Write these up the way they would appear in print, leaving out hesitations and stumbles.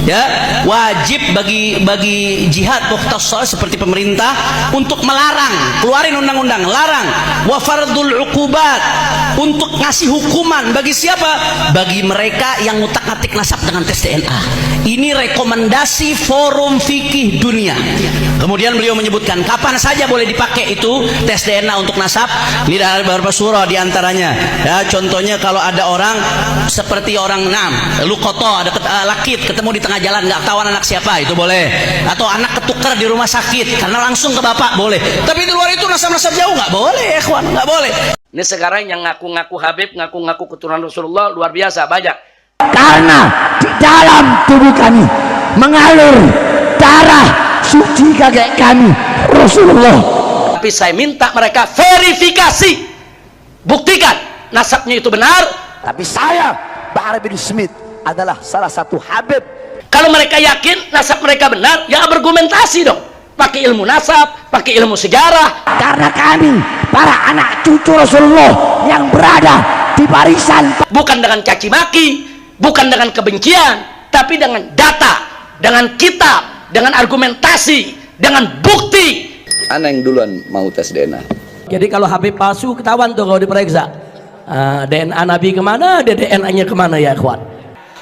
Ya, wajib bagi jihad mukhtassah seperti pemerintah untuk melarang, keluarin undang-undang larang, wa fardul uqubat, untuk ngasih hukuman bagi siapa? Bagi mereka yang ngutak-ngatik nasab dengan tes DNA. Ini rekomendasi Forum Fikih Dunia. Kemudian beliau menyebutkan kapan saja boleh dipakai itu tes DNA untuk nasab. Ini ada beberapa surah diantaranya. Ya, contohnya kalau ada orang seperti orang lukoto, ada lakit ketemu di tengah jalan nggak tahu anak siapa, itu boleh. Atau anak ketukar di rumah sakit karena langsung ke bapak, boleh. Tapi di luar itu nasab-nasab jauh nggak boleh, ikhwan, nggak boleh. Ini sekarang yang ngaku-ngaku Habib, ngaku-ngaku keturunan Rasulullah luar biasa banyak. Karena di dalam tubuh kami mengalir darah suci kakek kami Rasulullah. Tapi saya minta mereka verifikasi, buktikan nasabnya itu benar. Tapi saya, Bahar bin Smith, adalah salah satu Habib. Kalau mereka yakin nasab mereka benar, ya argumentasi dong. Pakai ilmu nasab, pakai ilmu sejarah. Karena kami, para anak cucu Rasulullah yang berada di barisan. Bukan dengan caci maki, bukan dengan kebencian, tapi dengan data, dengan kitab, dengan argumentasi, dengan bukti. Ana yang duluan mau tes DNA. Jadi kalau Habib palsu ketahuan tuh kalau diperiksa. DNA Nabi kemana, DNA-nya kemana ya ikhwan?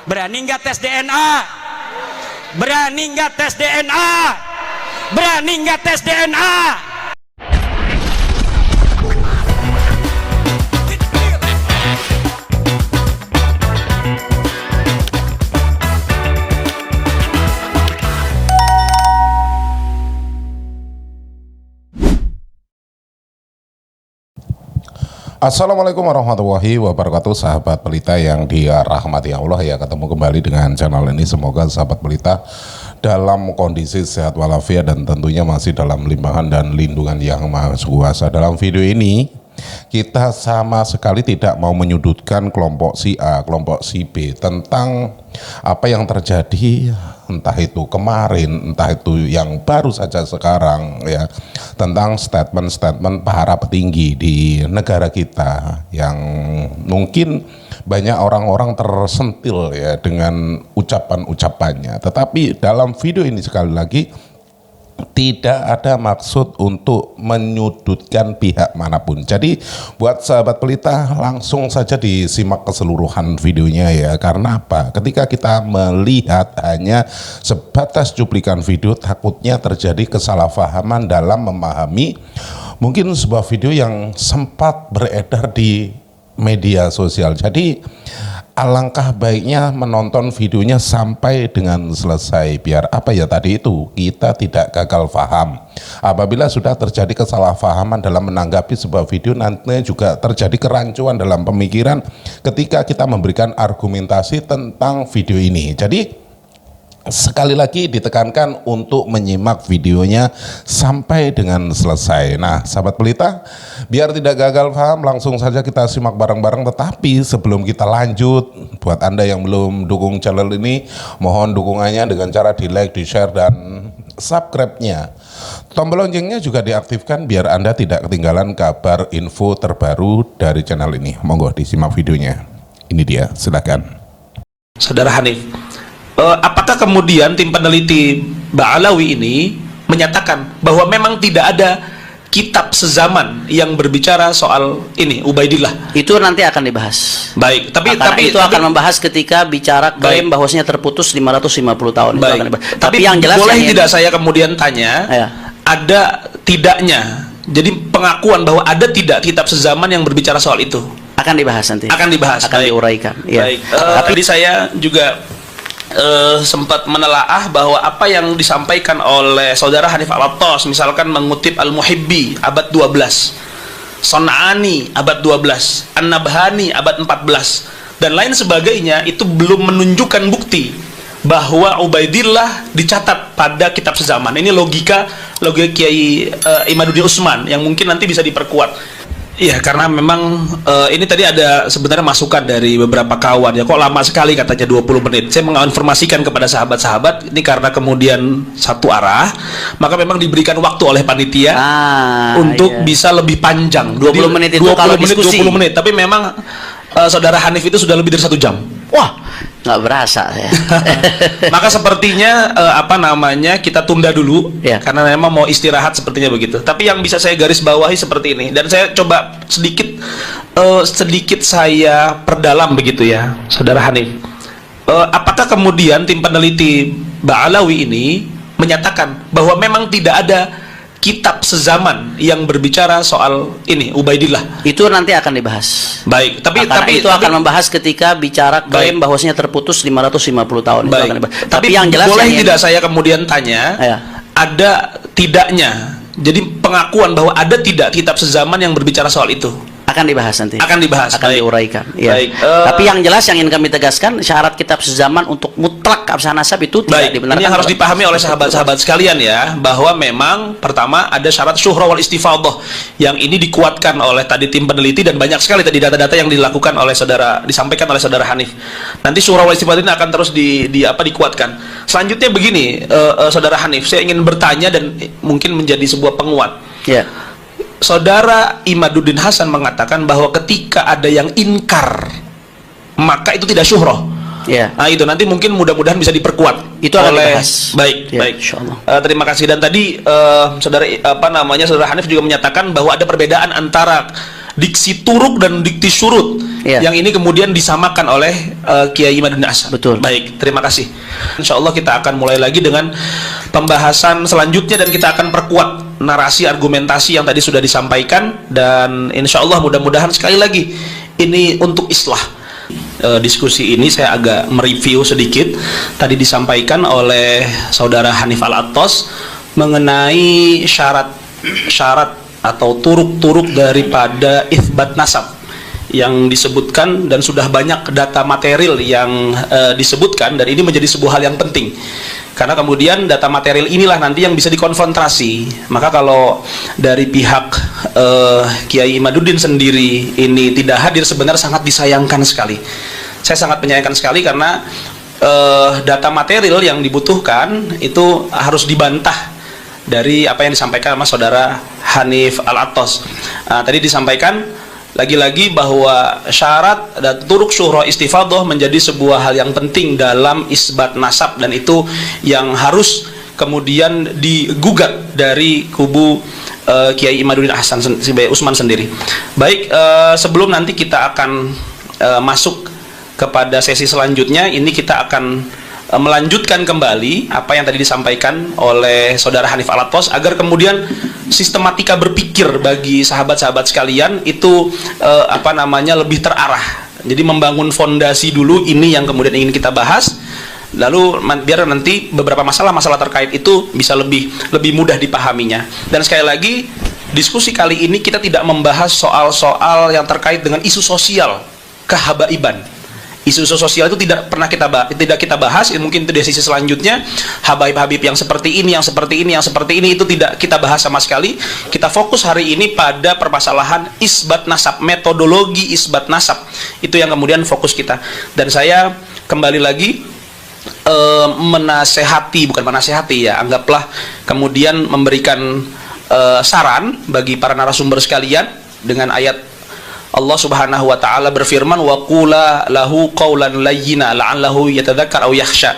Berani nggak tes DNA? Berani nggak tes DNA? Berani nggak tes DNA? Assalamualaikum warahmatullahi wabarakatuh, sahabat pelita yang dirahmati Allah ya. Ketemu kembali dengan channel ini, semoga sahabat pelita dalam kondisi sehat walafiat dan tentunya masih dalam limpahan dan lindungan yang maha kuasa. Dalam video ini kita sama sekali tidak mau menyudutkan kelompok si A, kelompok si B tentang apa yang terjadi, entah itu kemarin, entah itu yang baru saja sekarang ya, tentang statement-statement para petinggi di negara kita yang mungkin banyak orang-orang tersentil ya dengan ucapan-ucapannya. Tetapi dalam video ini sekali lagi tidak ada maksud untuk menyudutkan pihak manapun. Jadi buat sahabat pelita langsung saja disimak keseluruhan videonya ya. Karena apa? Ketika kita melihat hanya sebatas cuplikan video, takutnya terjadi kesalahpahaman dalam memahami mungkin sebuah video yang sempat beredar di media sosial. Jadi alangkah baiknya menonton videonya sampai dengan selesai, biar apa ya tadi itu, kita tidak gagal paham. Apabila sudah terjadi kesalahpahaman dalam menanggapi sebuah video, nantinya juga terjadi kerancuan dalam pemikiran ketika kita memberikan argumentasi tentang video ini. Jadi sekali lagi ditekankan untuk menyimak videonya sampai dengan selesai. Nah sahabat pelita, biar tidak gagal paham, langsung saja kita simak bareng-bareng. Tetapi sebelum kita lanjut, buat Anda yang belum dukung channel ini, mohon dukungannya dengan cara di like, di share, dan subscribe-nya. Tombol loncengnya juga diaktifkan biar Anda tidak ketinggalan kabar info terbaru dari channel ini. Monggo disimak videonya. Ini dia, silakan. Saudara Hanif, apakah kemudian tim peneliti Ba'alawi ini menyatakan bahwa memang tidak ada kitab sezaman yang berbicara soal ini, Ubaidillah? Itu nanti akan dibahas. Baik, tapi itu akan membahas ketika bicara klaim bahwasanya terputus 550 tahun. Baik. Itu akan dibahas. Tapi yang jelas boleh tidak saya kemudian tanya, ya, ada tidaknya, jadi pengakuan bahwa ada tidak kitab sezaman yang berbicara soal itu? Akan dibahas nanti. Akan dibahas. Akan diuraikan. Ya. Baik. Tadi saya juga sempat menelaah bahwa apa yang disampaikan oleh saudara Hanif Al-Attas, misalkan mengutip Al-Muhibbi abad 12, Son'ani abad 12, An-Nabhani abad 14 dan lain sebagainya, itu belum menunjukkan bukti bahwa Ubaidillah dicatat pada kitab sezaman. Ini logika Kiai Imaduddin Utsman yang mungkin nanti bisa diperkuat. Iya, karena memang ini tadi ada sebenarnya masukan dari beberapa kawan ya, kok lama sekali katanya 20 menit. Saya menginformasikan kepada sahabat-sahabat ini karena kemudian satu arah, maka memang diberikan waktu oleh panitia untuk bisa lebih panjang. 20 menit itu kalau diskusi. 20 menit, tapi memang saudara Hanif itu sudah lebih dari 1 jam. Wah, nggak berasa saya. Maka sepertinya kita tunda dulu Ya. karena memang mau istirahat sepertinya begitu. Tapi yang bisa saya garis bawahi seperti ini, dan saya coba sedikit saya perdalam begitu ya, Saudara Hanif. Apakah kemudian tim peneliti Ba'alawi ini menyatakan bahwa memang tidak ada kitab sezaman yang berbicara soal ini Ubaidillah? Itu nanti akan dibahas. Baik, tapi Itu akan membahas ketika bicara klaim bahwasanya terputus 550 tahun. Itu baik. akan dibahas. Tapi yang jelas boleh yang tidak saya kemudian tanya, Ya. ada tidaknya? Jadi pengakuan bahwa ada tidak kitab sezaman yang berbicara soal itu? akan dibahas nanti. Akan dibahas, akan baik. diuraikan. Ya. Baik, Tapi yang jelas yang ingin kami tegaskan, syarat kitab sezaman untuk mutlak absah nasab itu tidak Baik, dibenarkan. ini yang harus dipahami oleh sahabat-sahabat sekalian ya, bahwa memang pertama ada syarat syuhrah wal istifadhah yang ini dikuatkan oleh tadi tim peneliti, dan banyak sekali tadi data-data yang dilakukan oleh disampaikan oleh saudara Hanif. Nanti syuhrah wal istifadhah ini akan terus dikuatkan. Selanjutnya begini, saudara Hanif, saya ingin bertanya dan mungkin menjadi sebuah penguat. Ya. Saudara Imaduddin Hasan mengatakan bahwa ketika ada yang inkar, maka itu tidak syuhrah. Ya. Nah itu nanti mungkin mudah-mudahan bisa diperkuat. Itu akan oleh dibahas. baik, Ya, baik. insyaallah. Terima kasih. Dan tadi saudara Hanif juga menyatakan bahwa ada perbedaan antara diksi turuk dan diksi syurut. Ya. Yang ini kemudian disamakan oleh Kiai Imaduddin Hasan. Betul. Baik, terima kasih. Insyaallah kita akan mulai lagi dengan pembahasan selanjutnya, dan kita akan perkuat narasi argumentasi yang tadi sudah disampaikan, dan insya Allah mudah-mudahan sekali lagi ini untuk islah. Diskusi ini saya agak mereview sedikit. Tadi disampaikan oleh saudara Hanif Al-Attas mengenai syarat atau turuk-turuk daripada itsbat nasab yang disebutkan, dan sudah banyak data material yang disebutkan, dan ini menjadi sebuah hal yang penting karena kemudian data material inilah nanti yang bisa dikonfrontasi. Maka kalau dari pihak Kiai Imaduddin sendiri ini tidak hadir, sebenarnya sangat disayangkan sekali. Saya sangat menyayangkan sekali karena data material yang dibutuhkan itu harus dibantah dari apa yang disampaikan sama saudara Hanif Al-Attas. Tadi disampaikan lagi-lagi bahwa syarat dan turuk syuhrah istifadhah menjadi sebuah hal yang penting dalam isbat nasab, dan itu yang harus kemudian digugat dari kubu Kiai Imaduddin Hasan Usman sendiri. Baik, sebelum nanti kita akan masuk kepada sesi selanjutnya, ini kita akan melanjutkan kembali apa yang tadi disampaikan oleh saudara Hanif Al-Attas, agar kemudian sistematika berpikir bagi sahabat-sahabat sekalian itu lebih terarah. Jadi membangun fondasi dulu, ini yang kemudian ingin kita bahas, lalu biar nanti beberapa masalah-masalah terkait itu bisa lebih mudah dipahaminya. Dan sekali lagi, diskusi kali ini kita tidak membahas soal-soal yang terkait dengan isu sosial kehabaiban. Isu sosial itu tidak pernah kita bahas. Mungkin itu di sisi selanjutnya, habaib-habib yang seperti ini, yang seperti ini, yang seperti ini, itu tidak kita bahas sama sekali. Kita fokus hari ini pada permasalahan isbat nasab, metodologi isbat nasab. Itu yang kemudian fokus kita. Dan saya kembali lagi anggaplah kemudian memberikan saran bagi para narasumber sekalian dengan ayat Allah Subhanahu wa taala berfirman, wa qula lahu qaulan layyina la'allahu yatadzakkar aw yakhsha.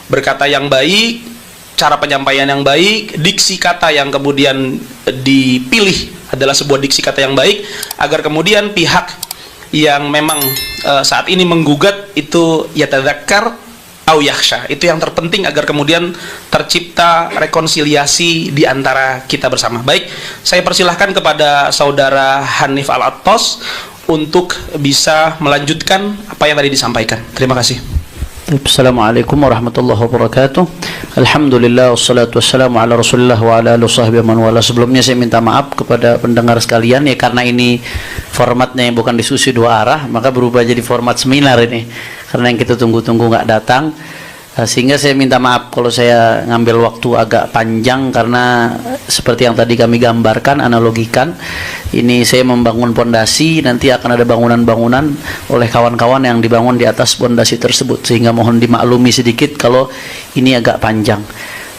Berkata yang baik, cara penyampaian yang baik, diksi kata yang kemudian dipilih adalah sebuah diksi kata yang baik, agar kemudian pihak yang memang saat ini menggugat itu yatadzakkar aw yakhsha. Itu yang terpenting, agar kemudian tercipta rekonsiliasi di antara kita bersama. Baik, saya persilahkan kepada saudara Hanif Al-Attas untuk bisa melanjutkan apa yang tadi disampaikan. Terima kasih. Assalamualaikum warahmatullahi wabarakatuh. Alhamdulillah wassalatu wassalamu ala Rasulillah wa ala alihi wasahbihi man wala. Sebelumnya saya minta maaf kepada pendengar sekalian ya, karena ini formatnya bukan diskusi dua arah, maka berubah jadi format seminar ini. Karena yang kita tunggu-tunggu nggak datang, sehingga saya minta maaf kalau saya ngambil waktu agak panjang, karena seperti yang tadi kami gambarkan, analogikan, ini saya membangun pondasi, nanti akan ada bangunan-bangunan oleh kawan-kawan yang dibangun di atas pondasi tersebut, sehingga mohon dimaklumi sedikit kalau ini agak panjang.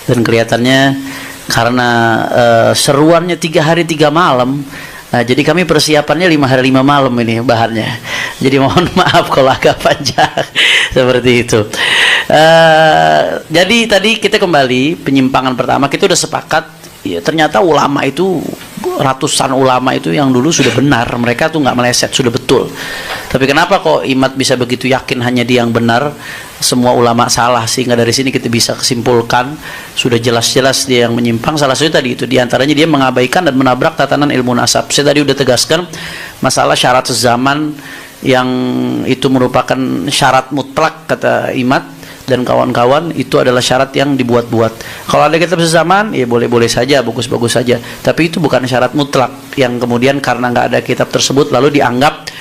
Dan kelihatannya karena seruannya 3 hari 3 malam, nah, jadi kami persiapannya 5 hari 5 malam ini bahannya. Jadi mohon maaf kalau agak panjang seperti itu. Jadi tadi kita kembali penyimpangan pertama, kita udah sepakat ya, ternyata ulama itu, ratusan ulama itu yang dulu sudah benar, mereka tuh nggak meleset, sudah betul. Tapi kenapa kok Imad bisa begitu yakin hanya dia yang benar, semua ulama salah? Sehingga dari sini kita bisa kesimpulkan sudah jelas-jelas dia yang menyimpang. Salah satu tadi itu diantaranya dia mengabaikan dan menabrak tatanan ilmu nasab. Saya tadi udah tegaskan masalah syarat sezaman yang itu merupakan syarat mutlak kata Imad dan kawan-kawan, itu adalah syarat yang dibuat-buat. Kalau ada kitab sezaman ya boleh-boleh saja, bagus-bagus saja, tapi itu bukan syarat mutlak yang kemudian karena nggak ada kitab tersebut lalu dianggap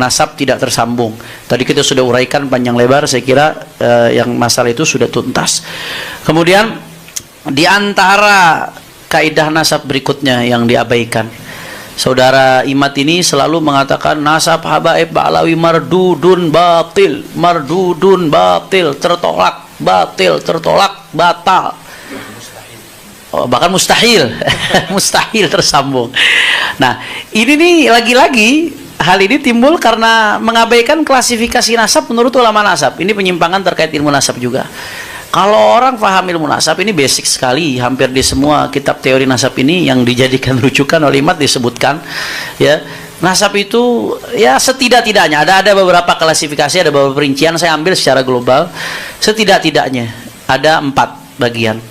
nasab tidak tersambung. Tadi kita sudah uraikan panjang lebar, saya kira yang masalah itu sudah tuntas. Kemudian di antara kaidah nasab berikutnya yang diabaikan, Saudara Imad ini selalu mengatakan nasab habaib ba'alawi mardudun batil, mardudun batil, tertolak, batil, tertolak, batal. Oh, bahkan mustahil. Mustahil tersambung. Nah, ini nih lagi-lagi hal ini timbul karena mengabaikan klasifikasi nasab menurut ulama nasab. Ini penyimpangan terkait ilmu nasab juga. Kalau orang paham ilmu nasab, ini basic sekali, hampir di semua kitab teori nasab ini yang dijadikan rujukan oleh Imad disebutkan ya, nasab itu ya setidak-tidaknya ada beberapa klasifikasi, ada beberapa perincian, saya ambil secara global. Setidak-tidaknya ada 4 bagian.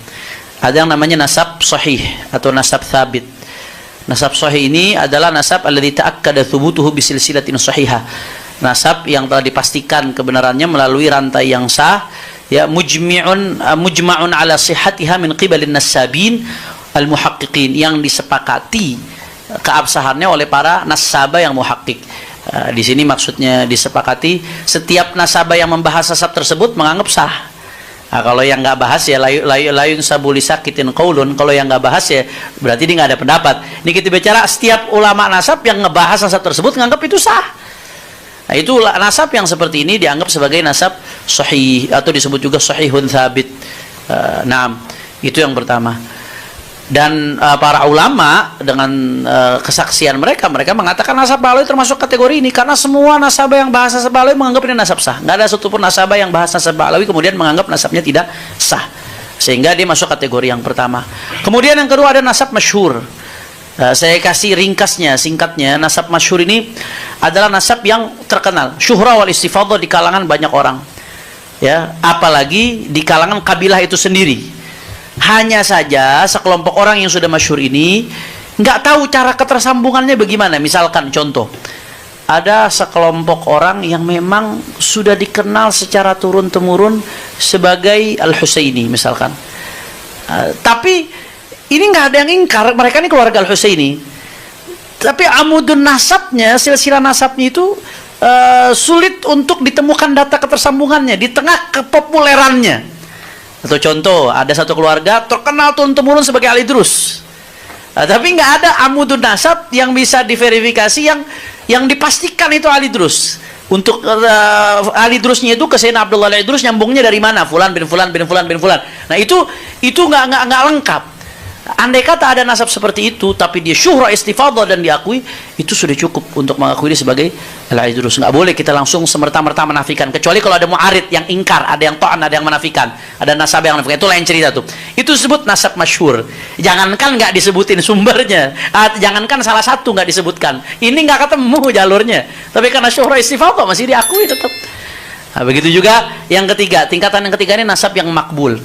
Ada yang namanya nasab sahih atau nasab thabit. Nasab sahih ini adalah nasab alladzi ta'akkada thubutuhu bisilsilatin sahihah. Nasab yang telah dipastikan kebenarannya melalui rantai yang sah, ya, mujma'un ala sihhatiha min qibalin nasabin al-muhaqqiqin, yang disepakati keabsahannya oleh para nasabah yang muhaqqiq. Di sini maksudnya disepakati setiap nasabah yang membahas nasab tersebut menganggap sah. Nah, kalau yang nggak bahas ya layun sabuli sakitin qaulun, kalau yang nggak bahas ya berarti dia nggak ada pendapat. Ini kita bicara setiap ulama nasab yang ngebahas nasab tersebut menganggap itu sah. Nah, itu nasab yang seperti ini dianggap sebagai nasab sahih atau disebut juga sahihun thabit. Nah, itu yang pertama. Dan para ulama dengan kesaksian mereka mengatakan nasab balawi termasuk kategori ini karena semua nasabah yang bahas nasab balawi menganggap ini nasab sah. Nggak ada satupun nasabah yang bahas nasab balawi kemudian menganggap nasabnya tidak sah. Sehingga dia masuk kategori yang pertama. Kemudian yang kedua ada nasab masyhur. Saya kasih ringkasnya, singkatnya. Nasab masyhur ini adalah nasab yang terkenal, syuhra wal istifadhah di kalangan banyak orang, ya, apalagi di kalangan kabilah itu sendiri. Hanya saja sekelompok orang yang sudah masyhur ini nggak tahu cara ketersambungannya bagaimana. Misalkan contoh, ada sekelompok orang yang memang sudah dikenal secara turun-temurun sebagai Al-Husaini misalkan, tapi ini nggak ada yang ingkar, mereka ini keluarga Al-Husaini. Tapi amudun nasabnya, silsilah nasabnya itu sulit untuk ditemukan data ketersambungannya di tengah kepopulerannya. Atau contoh, ada satu keluarga terkenal turun-temurun sebagai Ali Drus. Tapi nggak ada amudun nasab yang bisa diverifikasi yang dipastikan itu Ali Drus. Untuk Ali Drusnya itu ke Sayyidina Abdullah Ali Drus nyambungnya dari mana? Fulan bin Fulan bin Fulan bin Fulan. Nah, itu nggak lengkap. Andai kata ada nasab seperti itu tapi dia syuhra istifadhah dan diakui, itu sudah cukup untuk mengakui dia sebagai al-Idrus. Nggak boleh kita langsung semerta-merta menafikan, kecuali kalau ada mu'arid yang ingkar, ada yang to'an, ada yang menafikan, ada nasab yang menafikan, itu lain cerita tuh. Itu disebut nasab masyhur. Jangankan nggak disebutin sumbernya, jangankan salah satu nggak disebutkan, ini nggak ketemu jalurnya, tapi karena syuhra istifadhah masih diakui tetap. Nah, begitu juga yang ketiga, tingkatan yang ketiga ini nasab yang makbul.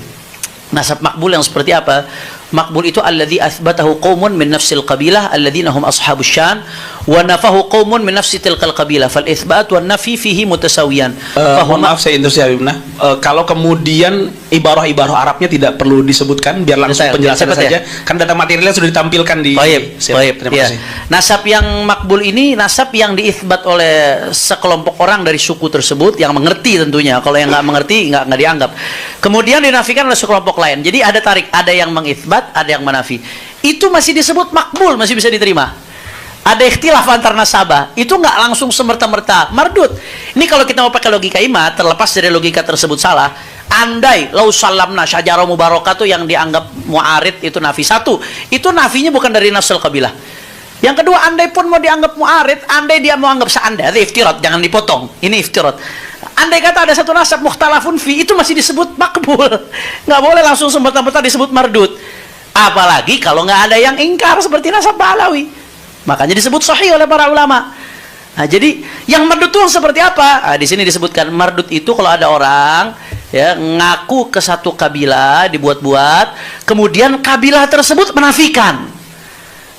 Nasab makbul yang seperti apa? Makbul itu alladzi athbatahu qaumun min nafsil qabilah alladzina hum ashabus syan wa nafahu qaumun min nafsi tilkal qabilah fal itsbat wan nafi fihi mutasawiyan. Maaf saya interupsi Habibna. Kalau kemudian ibarah-ibarah Arabnya tidak perlu disebutkan, biar langsung penjelasan saja. Kan data materialnya sudah ditampilkan di Baik. Terima kasih. Nasab yang makbul ini nasab yang diitsbat oleh sekelompok orang dari suku tersebut yang mengerti tentunya. Kalau yang nggak mengerti nggak dianggap. Kemudian dinafikan oleh sekelompok lain. Jadi ada ada yang mengitsbat, ada yang menafi. Itu masih disebut makbul, masih bisa diterima. Ada ikhtilaf antar nasabah, itu nggak langsung semerta-merta mardud. Ini kalau kita mau pakai logika Imad, terlepas dari logika tersebut salah, andai lau salamna syajarah mubarakatuh yang dianggap mu'arid itu nafi satu, itu nafinya bukan dari nafsul qabilah. Yang kedua, andai pun mau dianggap mu'arid, andai dia mau anggap seandai, itu iftirat, jangan dipotong. Ini iftirat. Andai kata ada satu nasab mukhtalafun fi, itu masih disebut makbul. Nggak boleh langsung semata-mata disebut mardud. Apalagi kalau nggak ada yang ingkar seperti nasab Ba'alawi. Makanya disebut sahih oleh para ulama. Nah, jadi yang mardud itu seperti apa? Nah, di sini disebutkan mardud itu kalau ada orang ya ngaku ke satu kabilah, dibuat-buat, kemudian kabilah tersebut menafikan.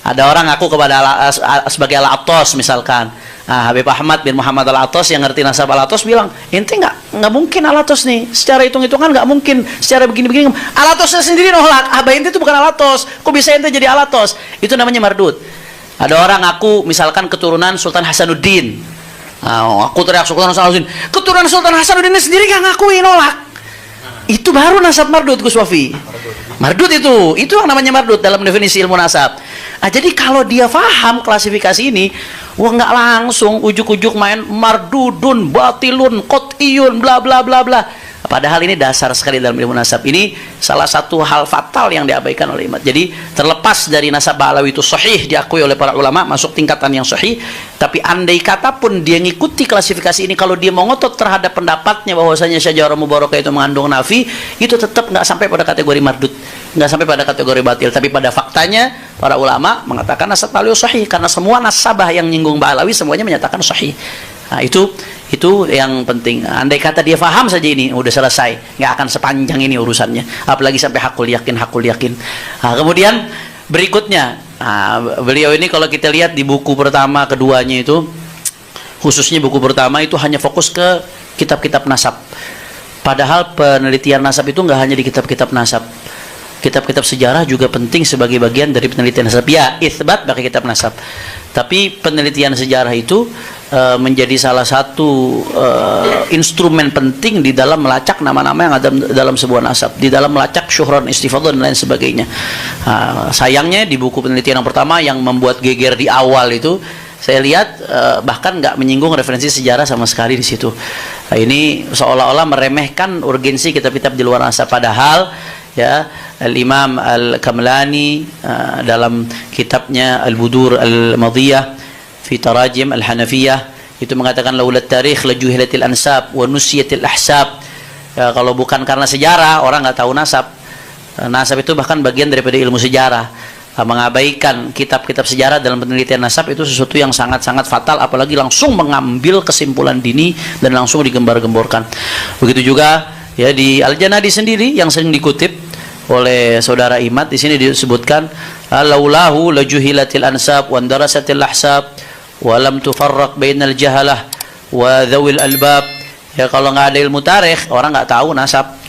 Ada orang ngaku kepada sebagai Al-Attas misalkan. Nah, Habib Ahmad bin Muhammad Al-Attas yang ngerti nasab Al-Attas bilang, ente nggak mungkin Al-Attas nih, secara hitung-hitungan nggak mungkin, secara begini-begini. Al-Attasnya sendiri nolak, abah ente itu bukan Al-Attas, kok bisa ente jadi Al-Attas? Itu namanya mardud. Ada orang ngaku misalkan keturunan Sultan Hasanuddin. Nah, aku teriak Sultan Hasanuddin, keturunan Sultan Hasanuddin sendiri nggak ngakui, nolak. Itu baru nasab mardud, Gus Wafi. Mardud itu yang namanya mardud dalam definisi ilmu nasab. Nah, jadi kalau dia paham klasifikasi ini, wah nggak langsung ujuk-ujuk main mardudun, batilun, qot'iyun, bla bla bla bla. Padahal ini dasar sekali dalam ilmu nasab. Ini salah satu hal fatal yang diabaikan oleh umat. Jadi terlepas dari nasab Ba'alawi itu sahih diakui oleh para ulama, masuk tingkatan yang sahih. Tapi andai kata pun dia ngikuti klasifikasi ini, kalau dia mau ngotot terhadap pendapatnya bahwasanya syajarah mubarakah itu mengandung nafi, itu tetap nggak sampai pada kategori mardud, nggak sampai pada kategori batil. Tapi pada faktanya para ulama mengatakan nasab Ba'alawi sahih, karena semua nasabah yang nyinggung Ba'alawi semuanya menyatakan sahih. Nah, itu yang penting. Andai kata dia faham saja ini, udah selesai, nggak akan sepanjang ini urusannya. Apalagi sampai hakul yakin. Nah, kemudian berikutnya, beliau ini kalau kita lihat di buku pertama, keduanya itu, khususnya buku pertama itu hanya fokus ke kitab-kitab nasab. Padahal penelitian nasab itu nggak hanya di kitab-kitab nasab. Kitab-kitab sejarah juga penting sebagai bagian dari penelitian nasab. Ya, itsbat pakai kitab nasab. Tapi penelitian sejarah itu menjadi salah satu instrumen penting di dalam melacak nama-nama yang ada dalam sebuah nasab, di dalam melacak syuhran, istifadhah dan lain sebagainya. Sayangnya di buku penelitian yang pertama yang membuat geger di awal itu, saya lihat bahkan nggak menyinggung referensi sejarah sama sekali di situ. Ini seolah-olah meremehkan urgensi kitab-kitab di luar nasab, padahal ya Al-Imam Al-Kamlani dalam kitabnya Al-Budur Al-Madiyah fi Tarajim Al-Hanafiyah itu mengatakan laulat tarikh lajuhilatil ansab wa nusiyatil ahsab. Ya, kalau bukan karena sejarah orang nggak tahu nasab. Nasab itu bahkan bagian daripada ilmu sejarah. Mengabaikan kitab-kitab sejarah dalam penelitian nasab itu sesuatu yang sangat-sangat fatal, apalagi langsung mengambil kesimpulan dini dan langsung digembar-gemborkan. Begitu juga ya di Al-Janadi sendiri yang sering dikutip oleh saudara Imad, di sini disebutkan laulahu lajuhilatil ansab wa darasatil ahsab wa lam tufarraq bainal jahalah wa dzawil albab. Ya, kalau nggak ada ilmu tarikh, orang nggak tahu nasab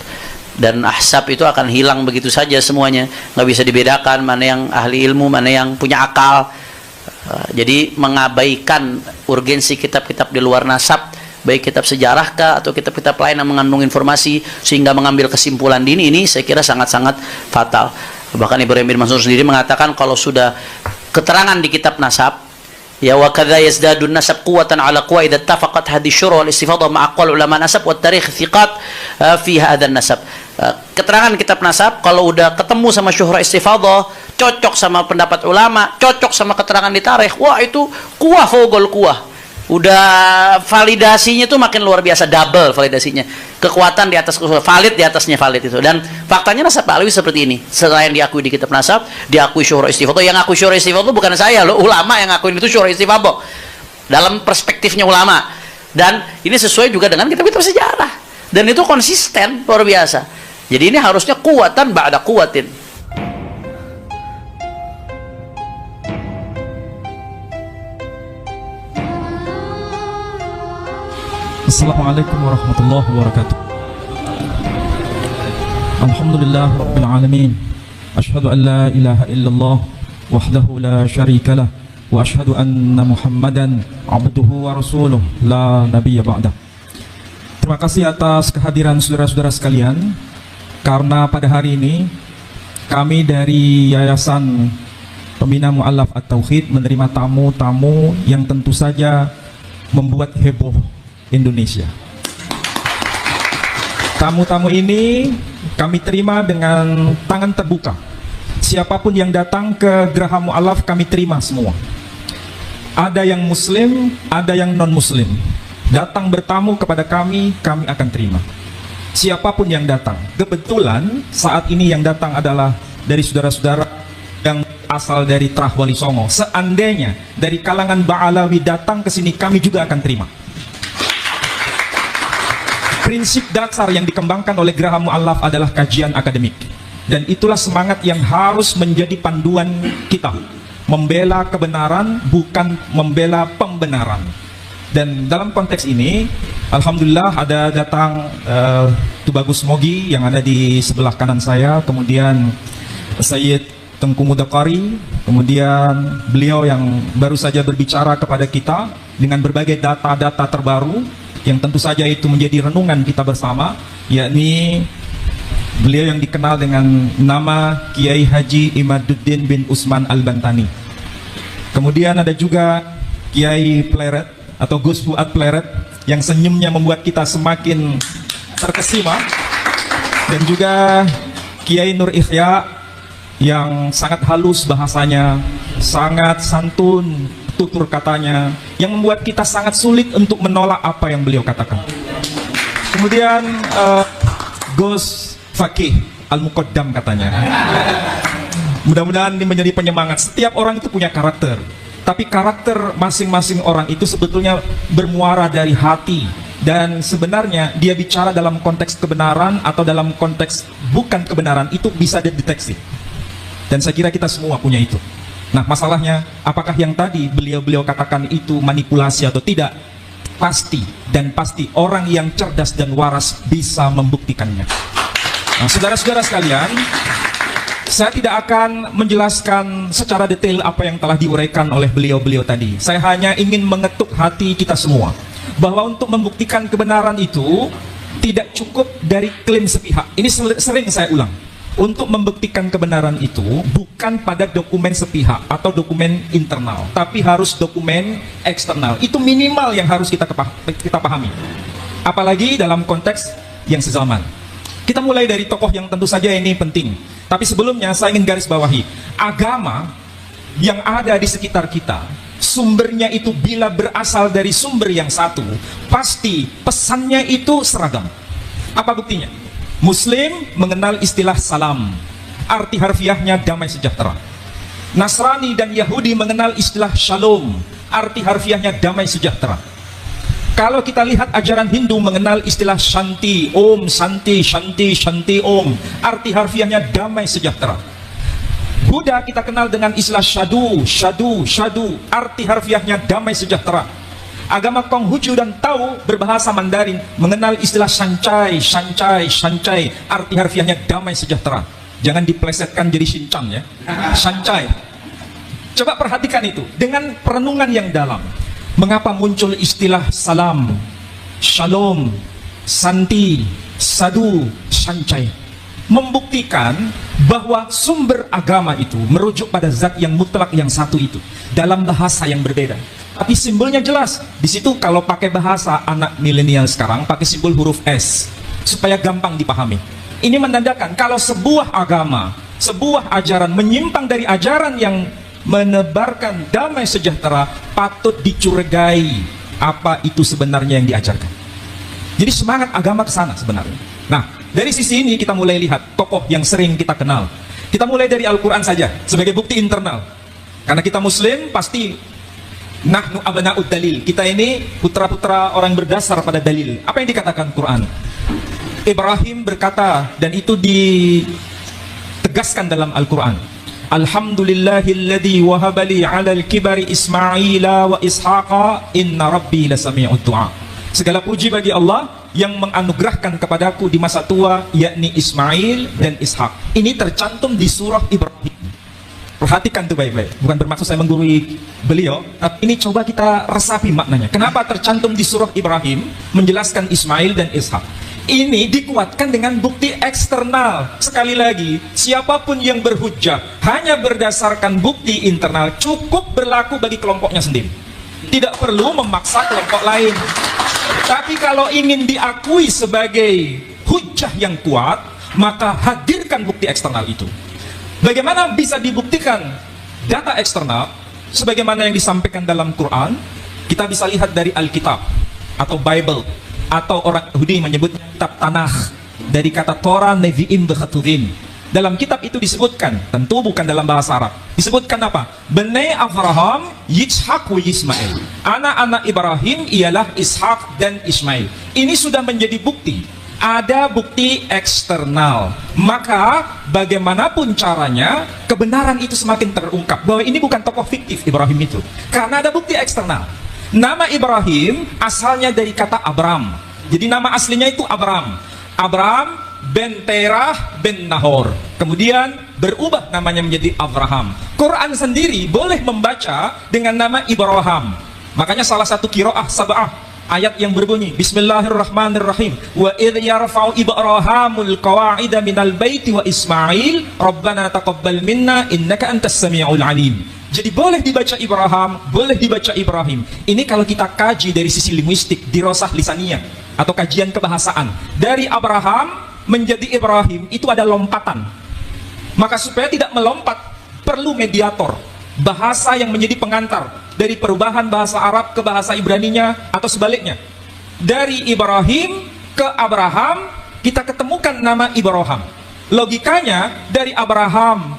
dan ahsab itu akan hilang begitu saja semuanya, nggak bisa dibedakan mana yang ahli ilmu, mana yang punya akal. Jadi mengabaikan urgensi kitab-kitab di luar nasab, baik kitab sejarah kah atau kitab-kitab lain yang mengandung informasi sehingga mengambil kesimpulan dini, ini saya kira sangat-sangat fatal. Bahkan Ibrahim bin Mansur sendiri mengatakan kalau sudah keterangan di kitab nasab, ya wa kadza yazdadun nasab quwwatan ala quwa idza ittafaqat hadhihi syura wal istifadhah ma aqwal ulama nasab wa tarikh thiqat fi hadzal nasab. Keterangan kitab nasab kalau udah ketemu sama syuhra istifadhah, cocok sama pendapat ulama, cocok sama keterangan di tarikh, wah itu kuah fogol kuah. Udah validasinya tuh makin luar biasa, double validasinya, kekuatan di atas valid, di atasnya valid itu. Dan faktanya nasab Ba'alawi seperti ini. Selain diakui di kitab nasab, diakui syuhra istifadhah. Yang akui syuhra istifadhah bukan saya loh, ulama yang ngakuin itu syuhra istifadhah dalam perspektifnya ulama. Dan ini sesuai juga dengan kitab-kitab sejarah, dan itu konsisten luar biasa. Jadi ini harusnya kuwatan ba'da kuwatin. Assalamualaikum warahmatullahi wabarakatuh. Alhamdulillah rabbil alamin. Asyhadu an la ilaha illallah wahdahu la syarika lah wa asyhadu anna Muhammadan abduhu wa rasuluh la nabiyya ba'dah. Terima kasih atas kehadiran saudara-saudara sekalian, karena pada hari ini kami dari Yayasan Pembina Mu'allaf At-Tauhid menerima tamu-tamu yang tentu saja membuat heboh Indonesia. Tamu-tamu ini kami terima dengan tangan terbuka. Siapapun yang datang ke Geraha Mu'allaf kami terima semua. ada yang muslim, ada yang non muslim. Datang bertamu kepada kami akan terima. Siapapun yang datang. Kebetulan saat ini yang datang adalah dari saudara-saudara yang asal dari Trah Wali Songo. Seandainya dari kalangan Ba'alawi datang ke sini, kami juga akan terima. Prinsip dasar yang dikembangkan oleh Geraha Mu'allaf adalah kajian akademik. Dan itulah semangat yang harus menjadi panduan kita. Membela kebenaran, bukan membela pembenaran. Dan dalam konteks ini, alhamdulillah ada datang Tubagus Mogi yang ada di sebelah kanan saya, kemudian Sayyid Tengku Mudaqari, kemudian beliau yang baru saja berbicara kepada kita dengan berbagai data-data terbaru yang tentu saja itu menjadi renungan kita bersama, yakni beliau yang dikenal dengan nama Kiai Haji Imaduddin bin Usman Al-Bantani. Kemudian ada juga Kiai Pleret atau Gus Fuad Pleret yang senyumnya membuat kita semakin terkesima, dan juga Kiai Nur Ikhya yang sangat halus bahasanya, sangat santun tutur katanya, yang membuat kita sangat sulit untuk menolak apa yang beliau katakan. Kemudian Gus Fakih Al-Muqaddam katanya. Mudah-mudahan ini menjadi penyemangat. Setiap orang itu punya karakter, tapi karakter masing-masing orang itu sebetulnya bermuara dari hati. Dan sebenarnya dia bicara dalam konteks kebenaran atau dalam konteks bukan kebenaran, itu bisa dideteksi. Dan saya kira kita semua punya itu. Nah, masalahnya apakah yang tadi beliau katakan itu manipulasi atau tidak? Pasti dan pasti orang yang cerdas dan waras bisa membuktikannya. Nah, saudara-saudara sekalian, saya tidak akan menjelaskan secara detail apa yang telah diuraikan oleh beliau-beliau tadi. Saya hanya ingin mengetuk hati kita semua bahwa untuk membuktikan kebenaran itu tidak cukup dari klaim sepihak. Ini sering saya ulang. Untuk membuktikan kebenaran itu bukan pada dokumen sepihak atau dokumen internal, tapi harus dokumen eksternal. Itu minimal yang harus kita pahami. Apalagi dalam konteks yang sezaman. Kita mulai dari tokoh yang tentu saja ini penting. Tapi sebelumnya saya ingin garis bawahi, agama yang ada di sekitar kita, sumbernya itu bila berasal dari sumber yang satu, pasti pesannya itu seragam. Apa buktinya? Muslim mengenal istilah salam, arti harfiahnya damai sejahtera. Nasrani dan Yahudi mengenal istilah shalom, arti harfiahnya damai sejahtera. Kalau kita lihat ajaran Hindu mengenal istilah shanti, om, santi, shanti, shanti, om, arti harfiahnya damai sejahtera. Buddha kita kenal dengan istilah syadu, syadu, syadu, arti harfiahnya damai sejahtera. Agama Konghucu dan Tao berbahasa Mandarin mengenal istilah shancai, shancai, shancai, arti harfiahnya damai sejahtera. Jangan diplesetkan jadi Shinchan ya. Shancai. Coba perhatikan itu dengan perenungan yang dalam. Mengapa muncul istilah salam, shalom, santi, sadu, shancai? Membuktikan bahwa sumber agama itu merujuk pada zat yang mutlak yang satu itu dalam bahasa yang berbeda. Tapi simbolnya jelas. Di situ kalau pakai bahasa anak milenial sekarang pakai simbol huruf S supaya gampang dipahami. Ini menandakan kalau sebuah agama, sebuah ajaran menyimpang dari ajaran yang menebarkan damai sejahtera, patut dicurigai apa itu sebenarnya yang diajarkan. Jadi semangat agama ke sana sebenarnya. Nah, dari sisi ini kita mulai lihat tokoh yang sering kita kenal. Kita mulai dari Al-Quran saja sebagai bukti internal. Karena kita Muslim pasti nahnu abna'ud dalil. Kita ini putra-putra orang berdasar pada dalil. Apa yang dikatakan Quran? Ibrahim berkata, dan itu ditegaskan dalam Al-Quran. Alhamdulillahilladzi wahabali 'alal kibari Ismaila wa Ishaqa inna rabbi lasami'ud du'a. Segala puji bagi Allah yang menganugerahkan kepadaku di masa tua, yakni Ismail dan Ishak. Ini tercantum di surah Ibrahim. Perhatikan tuh baik-baik. Bukan bermaksud saya menggurui beliau, tapi ini coba kita resapi maknanya. Kenapa tercantum di surah Ibrahim menjelaskan Ismail dan Ishak? Ini dikuatkan dengan bukti eksternal. Sekali lagi, siapapun yang berhujjah hanya berdasarkan bukti internal cukup berlaku bagi kelompoknya sendiri. Tidak perlu memaksa kelompok lain. Tapi kalau ingin diakui sebagai hujjah yang kuat, maka hadirkan bukti eksternal itu. Bagaimana bisa dibuktikan data eksternal? sebagaimana yang disampaikan dalam Quran. Kita bisa lihat dari Alkitab atau Bible, atau orang Yahudi menyebut kitab Tanakh, dari kata Torah, Nevi'im, Ketuvim. Dalam kitab itu disebutkan, tentu bukan dalam bahasa Arab, disebutkan apa? Bnei Abraham, Yitzhak wa Ismail. Anak-anak Ibrahim ialah Ishak dan Ismail. Ini sudah menjadi bukti. Ada bukti eksternal. Maka bagaimanapun caranya, kebenaran itu semakin terungkap bahwa ini bukan tokoh fiktif Ibrahim itu, karena ada bukti eksternal. Nama Ibrahim asalnya dari kata Abram. Jadi nama aslinya itu Abram. Abram ben Terah ben Nahor. Kemudian berubah namanya menjadi Abraham. Quran sendiri boleh membaca dengan nama Ibrahim. Makanya salah satu qiraah sab'ah, ayat yang berbunyi Bismillahirrahmanirrahim. Wa idh yarfa'u Ibrahimul qawa'ida minal baiti wa Ismail Rabbana taqabbal minna innaka antas sami'ul alim. Jadi boleh dibaca Ibrahim, boleh dibaca Ibrahim. Ini kalau kita kaji dari sisi linguistik, dirosah lisaniyah atau kajian kebahasaan. Dari Abraham menjadi Ibrahim itu ada lompatan. Maka supaya tidak melompat, perlu mediator, bahasa yang menjadi pengantar dari perubahan bahasa Arab ke bahasa Ibraninya atau sebaliknya. Dari Ibrahim ke Abraham kita ketemukan nama Ibrahim. Logikanya dari Abraham,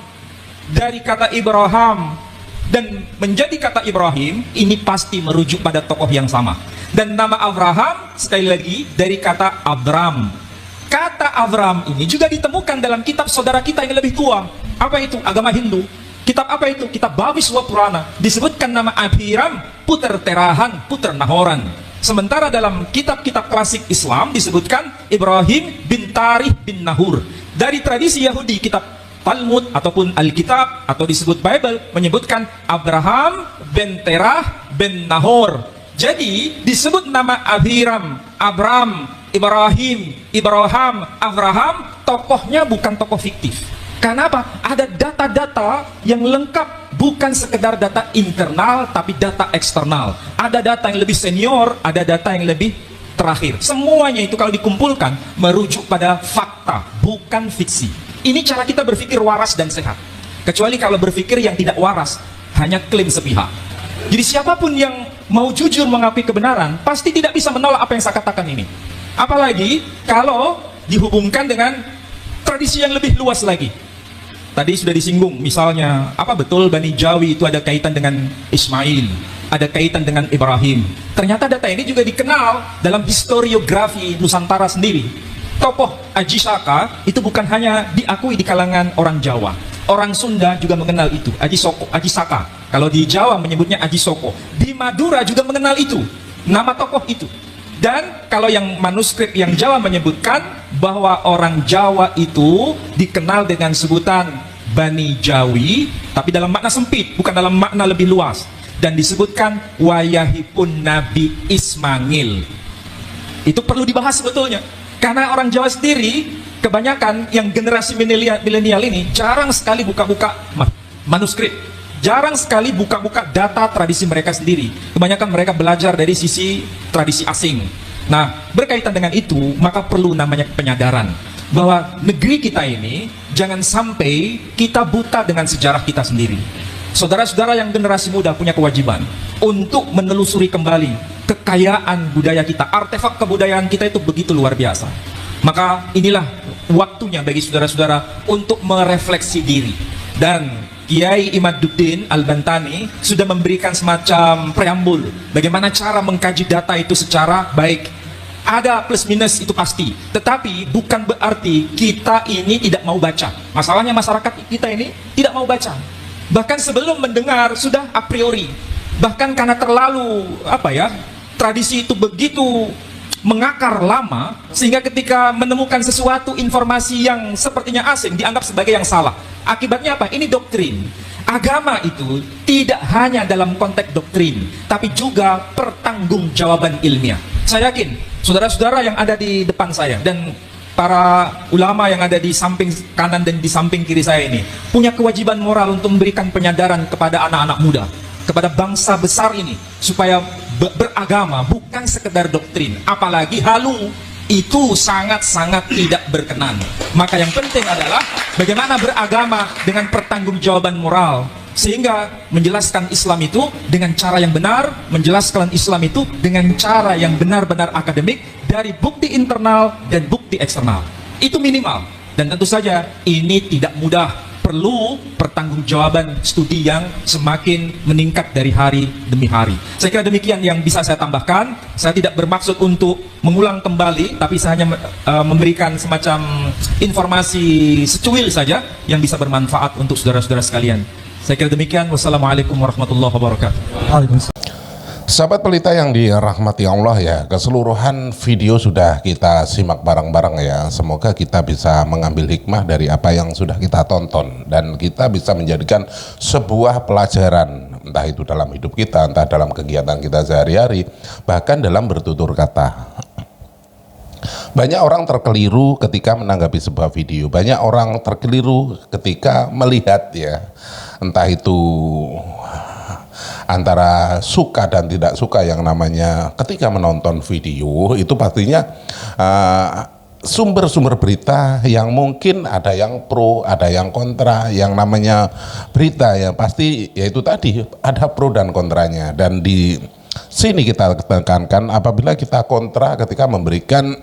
dari kata Ibrahim dan menjadi kata Ibrahim, ini pasti merujuk pada tokoh yang sama. Dan nama Abraham sekali lagi dari kata Abram. Kata Abram ini juga ditemukan dalam kitab saudara kita yang lebih tua. Apa itu? Agama Hindu. Kitab apa itu? Kitab Bhaviswa Purana. Disebutkan nama Abiram, puter Terahan, puter Nahoran. Sementara dalam kitab-kitab klasik Islam disebutkan Ibrahim bin Tarih bin Nahur. Dari tradisi Yahudi, kitab Talmud ataupun Alkitab atau disebut Bible menyebutkan Abraham bin Terah bin Nahor. Jadi disebut nama Abiram, Abram, Ibrahim, Abraham, tokohnya bukan tokoh fiktif. Karena apa? Ada data-data yang lengkap, bukan sekedar data internal tapi data eksternal. Ada data yang lebih senior, ada data yang lebih terakhir. Semuanya itu kalau dikumpulkan merujuk pada fakta, bukan fiksi. Ini cara kita berpikir waras dan sehat. Kecuali kalau berpikir yang tidak waras, hanya klaim sepihak. Jadi siapapun yang mau jujur mengakui kebenaran, pasti tidak bisa menolak apa yang saya katakan ini. Apalagi kalau dihubungkan dengan tradisi yang lebih luas lagi. Tadi sudah disinggung, misalnya, apa betul Bani Jawi itu ada kaitan dengan Ismail, ada kaitan dengan Ibrahim. Ternyata data ini juga dikenal dalam historiografi Nusantara sendiri. Tokoh Aji Saka itu bukan hanya diakui di kalangan orang Jawa. Orang Sunda juga mengenal itu, Aji Saka. Kalau di Jawa menyebutnya Aji Soko. Di Madura juga mengenal itu, nama tokoh itu. Dan kalau yang manuskrip yang Jawa menyebutkan bahwa orang Jawa itu dikenal dengan sebutan Bani Jawi, tapi dalam makna sempit, bukan dalam makna lebih luas. Dan disebutkan wayahipun Nabi Ismail. Itu perlu dibahas sebetulnya. Karena orang Jawa sendiri, kebanyakan yang generasi milenial ini jarang sekali buka-buka manuskrip. Jarang sekali buka-buka data tradisi mereka sendiri. Kebanyakan mereka belajar dari sisi tradisi asing. Nah, berkaitan dengan itu, maka perlu namanya penyadaran bahwa negeri kita ini jangan sampai kita buta dengan sejarah kita sendiri. Saudara-saudara yang generasi muda punya kewajiban untuk menelusuri kembali kekayaan budaya kita. Artefak kebudayaan kita itu begitu luar biasa. Maka inilah waktunya bagi saudara-saudara untuk merefleksi diri. Dan Kiai Imaduddin Al-Bantani sudah memberikan semacam preambul bagaimana cara mengkaji data itu secara baik. Ada plus minus itu pasti, tetapi bukan berarti kita ini tidak mau baca. Masalahnya masyarakat kita ini tidak mau baca. Bahkan sebelum mendengar sudah a priori. Bahkan karena terlalu tradisi itu begitu mengakar lama, sehingga ketika menemukan sesuatu informasi yang sepertinya asing dianggap sebagai yang salah. Akibatnya apa? Ini doktrin. Agama itu tidak hanya dalam konteks doktrin, tapi juga pertanggungjawaban ilmiah. Saya yakin saudara-saudara yang ada di depan saya dan para ulama yang ada di samping kanan dan di samping kiri saya ini punya kewajiban moral untuk memberikan penyadaran kepada anak-anak muda, kepada bangsa besar ini, supaya beragama bukan sekedar doktrin, apalagi halu. Itu sangat-sangat tidak berkenan. Maka yang penting adalah bagaimana beragama dengan pertanggungjawaban moral, Sehingga menjelaskan Islam itu dengan cara yang benar, menjelaskan Islam itu dengan cara yang benar-benar akademik dari bukti internal dan bukti eksternal. Itu minimal. Dan tentu saja ini tidak mudah, perlu pertanggungjawaban studi yang semakin meningkat dari hari demi hari. Saya kira demikian yang bisa saya tambahkan. Saya tidak bermaksud untuk mengulang kembali, tapi saya hanya memberikan semacam informasi secuil saja yang bisa bermanfaat untuk saudara-saudara sekalian. Saya kira demikian. Wassalamualaikum warahmatullahi wabarakatuh. Sahabat pelita yang dirahmati Allah ya, keseluruhan video sudah kita simak bareng-bareng ya. Semoga kita bisa mengambil hikmah dari apa yang sudah kita tonton dan kita bisa menjadikan sebuah pelajaran, entah itu dalam hidup kita, entah dalam kegiatan kita sehari-hari, bahkan dalam bertutur kata. Banyak orang terkeliru ketika menanggapi sebuah video, banyak orang terkeliru ketika melihat ya, entah itu antara suka dan tidak suka yang namanya ketika menonton video itu pastinya sumber-sumber berita yang mungkin ada yang pro, ada yang kontra, yang namanya berita ya pasti yaitu tadi ada pro dan kontranya. Dan di sini kita tekankan apabila kita kontra ketika memberikan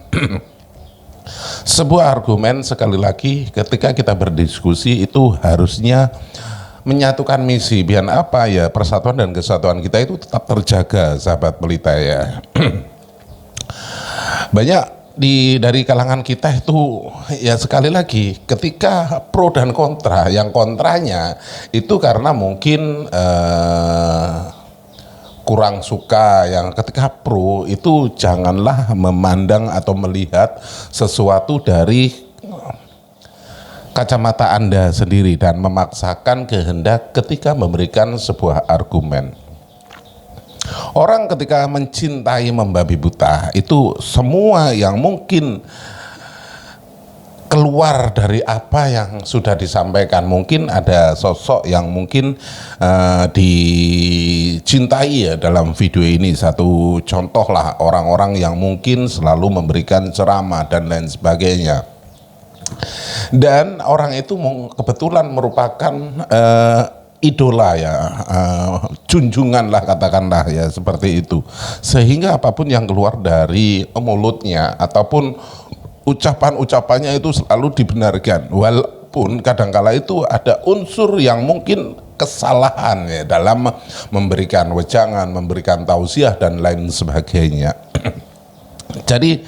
sebuah argumen, sekali lagi ketika kita berdiskusi itu harusnya menyatukan misi, biar apa ya, persatuan dan kesatuan kita itu tetap terjaga, sahabat pelita ya. Banyak dari kalangan kita itu ya sekali lagi ketika pro dan kontra, yang kontranya itu karena mungkin kurang suka, yang ketika pro itu janganlah memandang atau melihat sesuatu dari kacamata Anda sendiri dan memaksakan kehendak ketika memberikan sebuah argumen. Orang ketika mencintai membabi buta itu semua yang mungkin keluar dari apa yang sudah disampaikan. Mungkin ada sosok yang mungkin dicintai ya dalam video ini. Satu contoh lah, orang-orang yang mungkin selalu memberikan ceramah dan lain sebagainya. Dan orang itu kebetulan merupakan idola ya, junjungan lah katakanlah ya, seperti itu. Sehingga apapun yang keluar dari mulutnya ataupun ucapan-ucapannya itu selalu dibenarkan, walaupun kadangkala itu ada unsur yang mungkin kesalahan ya dalam memberikan wejangan, memberikan tausiah dan lain sebagainya. Jadi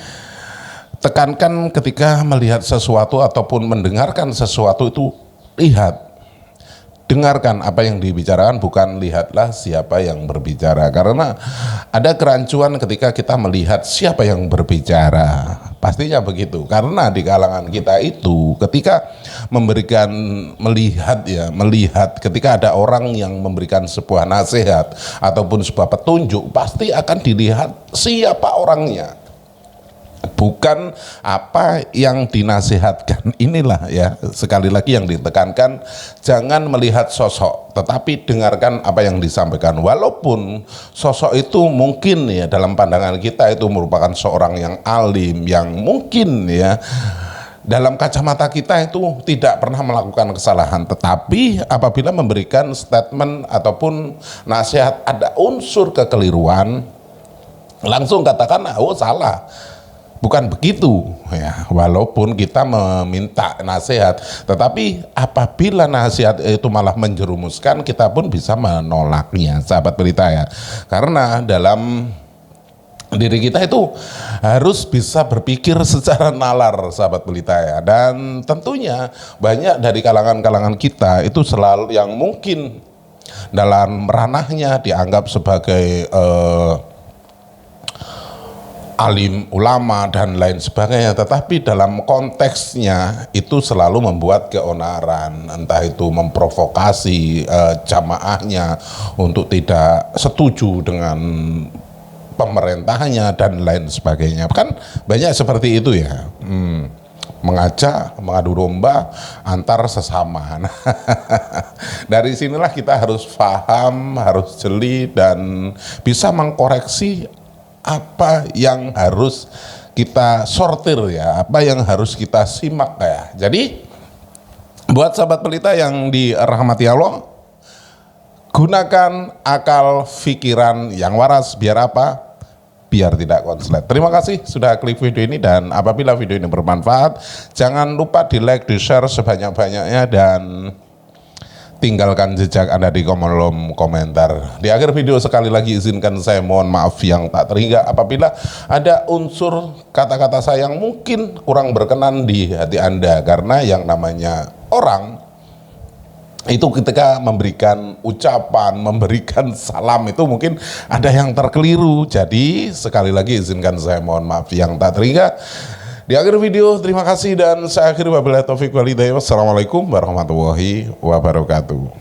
tekankan ketika melihat sesuatu ataupun mendengarkan sesuatu itu, lihat, dengarkan apa yang dibicarakan, bukan lihatlah siapa yang berbicara. Karena ada kerancuan ketika kita melihat siapa yang berbicara, pastinya begitu. Karena di kalangan kita itu ketika melihat ketika ada orang yang memberikan sebuah nasihat ataupun sebuah petunjuk, pasti akan dilihat siapa orangnya, bukan apa yang dinasihatkan. Inilah ya, sekali lagi yang ditekankan, jangan melihat sosok, tetapi dengarkan apa yang disampaikan. Walaupun sosok itu mungkin ya dalam pandangan kita itu merupakan seorang yang alim, yang mungkin ya dalam kacamata kita itu tidak pernah melakukan kesalahan, tetapi apabila memberikan statement ataupun nasihat ada unsur kekeliruan, langsung katakan oh salah. Bukan begitu ya, walaupun kita meminta nasihat, tetapi apabila nasihat itu malah menjerumuskan, kita pun bisa menolaknya, sahabat pelita ya. Karena dalam diri kita itu harus bisa berpikir secara nalar, sahabat pelita ya. Dan tentunya banyak dari kalangan-kalangan kita itu selalu yang mungkin dalam ranahnya dianggap sebagai alim, ulama dan lain sebagainya, tetapi dalam konteksnya itu selalu membuat keonaran, entah itu memprovokasi jamaahnya untuk tidak setuju dengan pemerintahnya dan lain sebagainya. Kan banyak seperti itu ya, mengajak mengadu domba antar sesama. Nah, dari sinilah kita harus paham, harus jeli dan bisa mengkoreksi apa yang harus kita sortir ya, apa yang harus kita simak ya. Jadi buat sahabat pelita yang dirahmati Allah, Gunakan akal pikiran yang waras. Biar apa? Biar tidak konslet. Terima kasih sudah klik video ini, dan apabila video ini bermanfaat, jangan lupa di like, di share sebanyak-banyaknya, dan tinggalkan jejak Anda di kolom komentar. Di akhir video sekali lagi izinkan saya mohon maaf yang tak terhingga apabila ada unsur kata-kata saya yang mungkin kurang berkenan di hati Anda, karena yang namanya orang itu ketika memberikan ucapan, memberikan salam itu mungkin ada yang terkeliru. Jadi sekali lagi izinkan saya mohon maaf yang tak terhingga. Di akhir video terima kasih dan saya akhiri wabillahi taufik wal hidayah. Wassalamualaikum warahmatullahi wabarakatuh.